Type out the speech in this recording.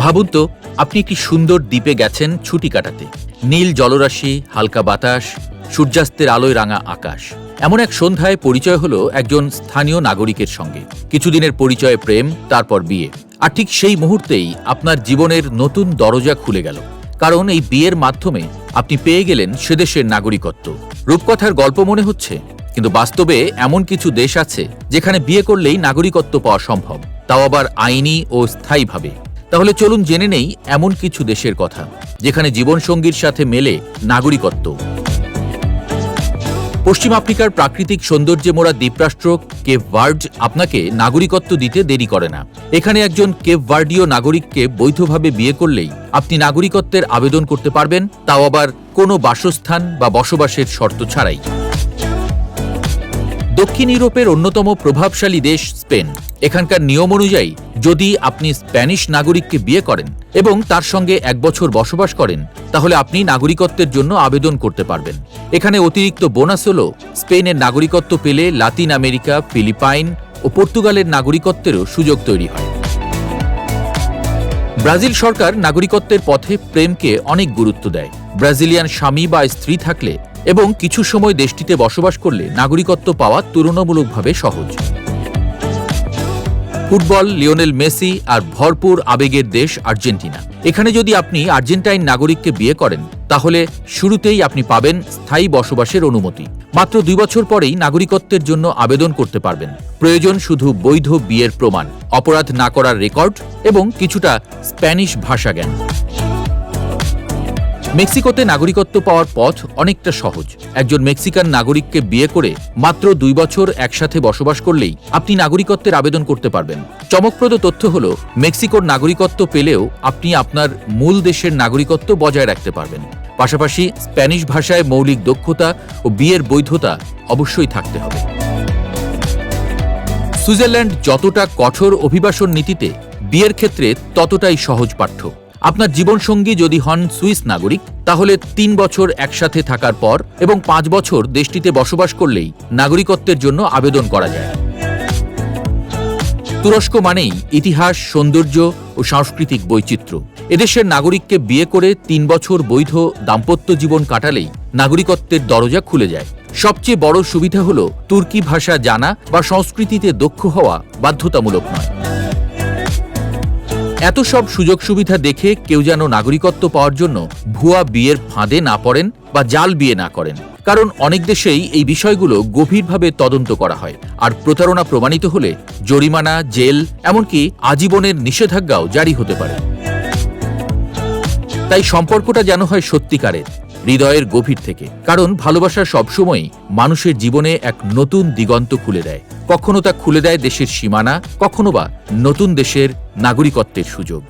ভাবুন তো, আপনি একটি সুন্দর দ্বীপে গেছেন ছুটি কাটাতে। নীল জলরাশি, হালকা বাতাস, সূর্যাস্তের আলোয় রাঙা আকাশ। এমন এক সন্ধ্যায় পরিচয় হলো একজন স্থানীয় নাগরিকের সঙ্গে। কিছুদিনের পরিচয়ে প্রেম, তারপর বিয়ে। আর ঠিক সেই মুহূর্তেই আপনার জীবনের নতুন দরজা খুলে গেল, কারণ এই বিয়ের মাধ্যমে আপনি পেয়ে গেলেন সেদেশের নাগরিকত্ব। রূপকথার গল্প মনে হচ্ছে, কিন্তু বাস্তবে এমন কিছু দেশ আছে যেখানে বিয়ে করলেই নাগরিকত্ব পাওয়া সম্ভব, তাও আবার আইনি ও স্থায়ীভাবে। তাহলে চলুন জেনে নেই এমন কিছু দেশের কথা যেখানে জীবনসঙ্গীর সাথে মেলে নাগরিকত্ব। পশ্চিম আফ্রিকার প্রাকৃতিক সৌন্দর্যে মোড়া দ্বীপরাষ্ট্র কেপ ভার্ড আপনাকে নাগরিকত্ব দিতে দেরি করে না। এখানে একজন কেপ ভার্ডীয় নাগরিককে বৈধভাবে বিয়ে করলেই আপনি নাগরিকত্বের আবেদন করতে পারবেন, তাও আবার কোনো বাসস্থান বা বসবাসের শর্ত ছাড়াই। দক্ষিণ ইউরোপের অন্যতম প্রভাবশালী দেশ স্পেন। এখানকার নিয়ম অনুযায়ী যদি আপনি স্প্যানিশ নাগরিককে বিয়ে করেন এবং তার সঙ্গে 1 বছর বসবাস করেন, তাহলে আপনি নাগরিকত্বের জন্য আবেদন করতে পারবেন। এখানে অতিরিক্ত বোনাস হল স্পেনের নাগরিকত্ব পেলে লাতিন আমেরিকা, ফিলিপাইন ও পর্তুগালের নাগরিকত্বেরও সুযোগ তৈরি হয়। ব্রাজিল সরকার নাগরিকত্বের পথে প্রেমকে অনেক গুরুত্ব দেয়। ব্রাজিলিয়ান স্বামী বা স্ত্রী থাকলে এবং কিছু সময় দেশটিতে বসবাস করলে নাগরিকত্ব পাওয়া তুলনামূলকভাবে সহজ। ফুটবল, লিওনেল মেসি আর ভরপুর আবেগের দেশ আর্জেন্টিনা। এখানে যদি আপনি আর্জেন্টাইন নাগরিককে বিয়ে করেন, তাহলে শুরুতেই আপনি পাবেন স্থায়ী বসবাসের অনুমতি। মাত্র 2 বছর পরেই নাগরিকত্বের জন্য আবেদন করতে পারবেন। প্রয়োজন শুধু বৈধ বিয়ের প্রমাণ, অপরাধ না করার রেকর্ড এবং কিছুটা স্প্যানিশ ভাষা জ্ঞান। মেক্সিকোতে নাগরিকত্ব পাওয়ার পথ অনেকটা সহজ। একজন মেক্সিকান নাগরিককে বিয়ে করে মাত্র 2 বছর একসাথে বসবাস করলেই আপনি নাগরিকত্বের আবেদন করতে পারবেন। চমকপ্রদ তথ্য হল, মেক্সিকোর নাগরিকত্ব পেলেও আপনি আপনার মূল দেশের নাগরিকত্ব বজায় রাখতে পারবেন। পাশাপাশি স্প্যানিশ ভাষায় মৌলিক দক্ষতা ও বিয়ের বৈধতা অবশ্যই থাকতে হবে। সুইজারল্যান্ড যতটা কঠোর অভিবাসন নীতিতে, বিয়ের ক্ষেত্রে ততটাই সহজ পাঠ্য। আপনার জীবনসঙ্গী যদি হন সুইস নাগরিক, তাহলে 3 বছর একসাথে থাকার পর এবং 5 বছর দেশটিতে বসবাস করলেই নাগরিকত্বের জন্য আবেদন করা যায়। তুরস্ক মানেই ইতিহাস, সৌন্দর্য ও সাংস্কৃতিক বৈচিত্র্য। এদেশের নাগরিককে বিয়ে করে 3 বছর বৈধ দাম্পত্য জীবন কাটালেই নাগরিকত্বের দরজা খুলে যায়। সবচেয়ে বড় সুবিধা হল, তুর্কি ভাষা জানা বা সংস্কৃতিতে দক্ষ হওয়া বাধ্যতামূলক নয়। এত সব সুযোগ সুবিধা দেখে কেউ যেন নাগরিকত্ব পাওয়ার জন্য ভুয়া বিয়ের ফাঁদে না পড়েন বা জাল বিয়ে না করেন, কারণ অনেক দেশেই এই বিষয়গুলো গভীরভাবে তদন্ত করা হয়, আর প্রতারণা প্রমাণিত হলে জরিমানা, জেল, এমনকি আজীবনের নিষেধাজ্ঞাও জারি হতে পারে। তাই সম্পর্কটা যেন হয় সত্যিকারের, হৃদয়ের গভীর থেকে, কারণ ভালোবাসা সবসময় মানুষের জীবনে এক নতুন দিগন্ত খুলে দেয়। কখনো তা খুলে দেয় দেশের সীমানা, কখনো বা নতুন দেশের নাগরিকত্বের সুযোগ।